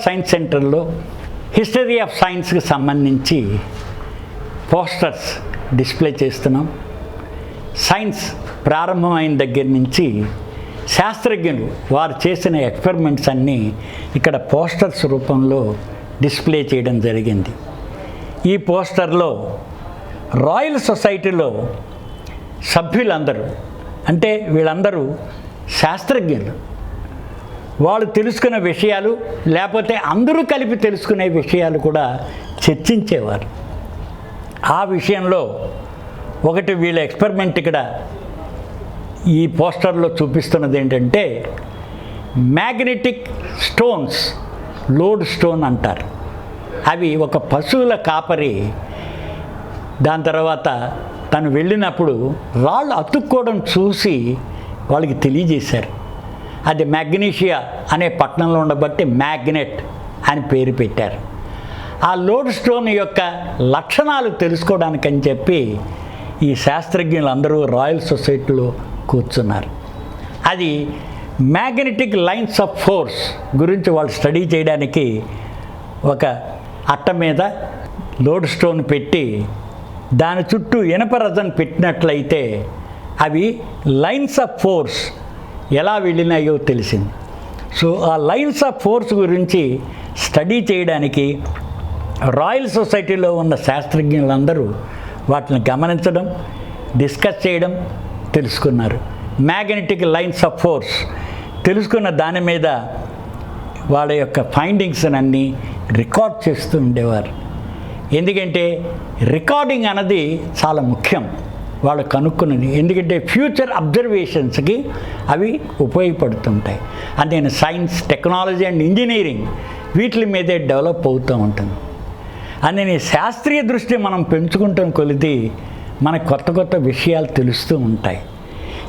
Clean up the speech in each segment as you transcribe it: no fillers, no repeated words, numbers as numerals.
Science సెంటర్లో history of సైన్స్కి సంబంధించి పోస్టర్స్ డిస్ప్లే చేస్తున్నాం. సైన్స్ ప్రారంభమైన దగ్గర నుంచి శాస్త్రజ్ఞులు వారు చేసిన ఎక్స్పెరిమెంట్స్ అన్నీ ఇక్కడ పోస్టర్స్ రూపంలో డిస్ప్లే చేయడం జరిగింది. ఈ పోస్టర్లో రాయల్ సొసైటీలో సభ్యులందరూ, అంటే వీళ్ళందరూ శాస్త్రజ్ఞులు, వాళ్ళు తెలుసుకున్న విషయాలు లేకపోతే అందరూ కలిపి తెలుసుకునే విషయాలు కూడా చర్చించేవారు. ఆ విషయంలో ఒకటి వీళ్ళ ఎక్స్పెరిమెంట్ ఇక్కడ ఈ పోస్టర్లో చూపిస్తున్నది ఏంటంటే మ్యాగ్నెటిక్ స్టోన్స్, లోడ్ స్టోన్ అంటారు. అవి ఒక పశువుల కాపరి దాని తర్వాత తను వెళ్ళినప్పుడు రాళ్ళు అతుక్కోవడం చూసి వాళ్ళకి తెలియజేశారు. అది మ్యాగ్నీషియా అనే పట్టణంలో ఉండబట్టి మ్యాగ్నెట్ అని పేరు పెట్టారు. ఆ లోడ్ స్టోన్ యొక్క లక్షణాలు తెలుసుకోవడానికని చెప్పి ఈ శాస్త్రజ్ఞులందరూ రాయల్ సొసైటీలో కూర్చున్నారు. అది మ్యాగ్నెటిక్ లైన్స్ ఆఫ్ ఫోర్స్ గురించి వాళ్ళు స్టడీ చేయడానికి ఒక అట్ట మీద లోడ్ స్టోన్ పెట్టి దాని చుట్టూ ఇనప రజన్ పెట్టినట్లయితే అవి లైన్స్ ఆఫ్ ఫోర్స్ ఎలా వెళ్ళినాయో తెలిసింది. సో ఆ లైన్స్ ఆఫ్ ఫోర్స్ గురించి స్టడీ చేయడానికి రాయల్ సొసైటీలో ఉన్న శాస్త్రజ్ఞులందరూ వాటిని గమనించడం, డిస్కస్ చేయడం, తెలుసుకున్నారు. మ్యాగ్నెటిక్ లైన్స్ ఆఫ్ ఫోర్స్ తెలుసుకున్న దాని మీద వాళ్ళ యొక్క ఫైండింగ్స్ అన్నీ రికార్డ్ చేస్తూ ఉండేవారు. ఎందుకంటే రికార్డింగ్ అన్నది చాలా ముఖ్యం వాళ్ళు కనుక్కున్నది. ఎందుకంటే ఫ్యూచర్ అబ్జర్వేషన్స్కి అవి ఉపయోగపడుతుంటాయి. అందుకని సైన్స్, టెక్నాలజీ అండ్ ఇంజనీరింగ్ వీటి మీదే డెవలప్ అవుతూ ఉంటుంది. అందుకని శాస్త్రీయ దృష్టి మనం పెంచుకుంటాం కొలిది మనకు కొత్త కొత్త విషయాలు తెలుస్తూ ఉంటాయి.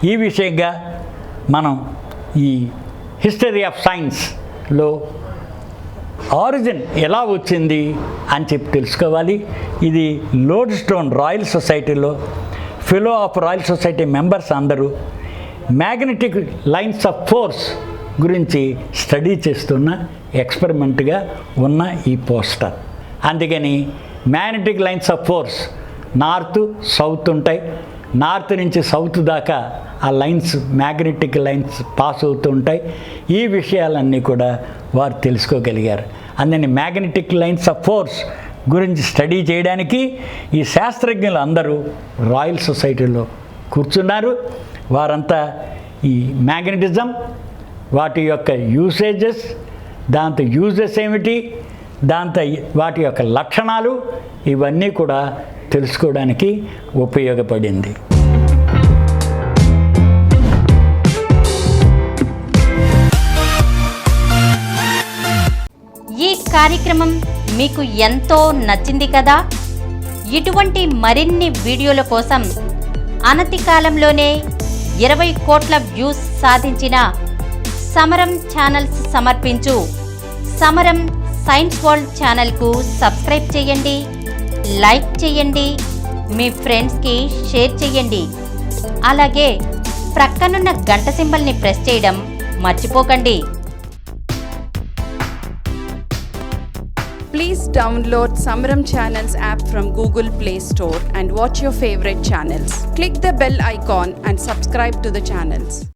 ఈ విషయంగా మనం ఈ హిస్టరీ ఆఫ్ సైన్స్లో ఆరిజిన్ ఎలా వచ్చింది అని చెప్పి తెలుసుకోవాలి. ఇది లోడ్ స్టోన్ రాయల్ సొసైటీలో fellow of royal society members అందరూ మ్యాగ్నెటిక్ లైన్స్ ఆఫ్ ఫోర్స్ గురించి స్టడీ చేస్తున్న ఎక్స్పెరిమెంట్గా ఉన్న ఈ పోస్టర్. అందుకని magnetic lines of force north, south ఉంటాయి. నార్త్ నుంచి సౌత్ దాకా ఆ లైన్స్, మ్యాగ్నెటిక్ లైన్స్ పాస్ అవుతూ ఉంటాయి. ఈ విషయాలన్నీ కూడా వారు తెలుసుకోగలిగారు. అందుకని మ్యాగ్నెటిక్ లైన్స్ ఆఫ్ ఫోర్స్ గురించి స్టడీ చేయడానికి ఈ శాస్త్రజ్ఞులు అందరూ రాయల్ సొసైటీలో కూర్చున్నారు. వారంతా ఈ మ్యాగ్నెటిజం, వాటి యొక్క యూసేజెస్, దాంతో యూజెస్ ఏమిటి, దాంతో వాటి యొక్క లక్షణాలు ఇవన్నీ కూడా తెలుసుకోవడానికి ఉపయోగపడింది. ఈ కార్యక్రమం మీకు ఎంతో నచ్చింది కదా? ఇటువంటి మరిన్ని వీడియోల కోసం అనతి కాలంలోనే 20 కోట్ల వ్యూస్ సాధించిన సమరం ఛానల్స్ సమర్పించు సమరం సైన్స్ వరల్డ్ ఛానల్కు సబ్స్క్రైబ్ చేయండి, లైక్ చేయండి, మీ ఫ్రెండ్స్కి షేర్ చేయండి. అలాగే ప్రక్కనున్న గంట సింబల్ని ప్రెస్ చేయడం మర్చిపోకండి. Please download Samaram Channels app from Google Play Store and watch your favorite channels. Click the bell icon and subscribe to the channels.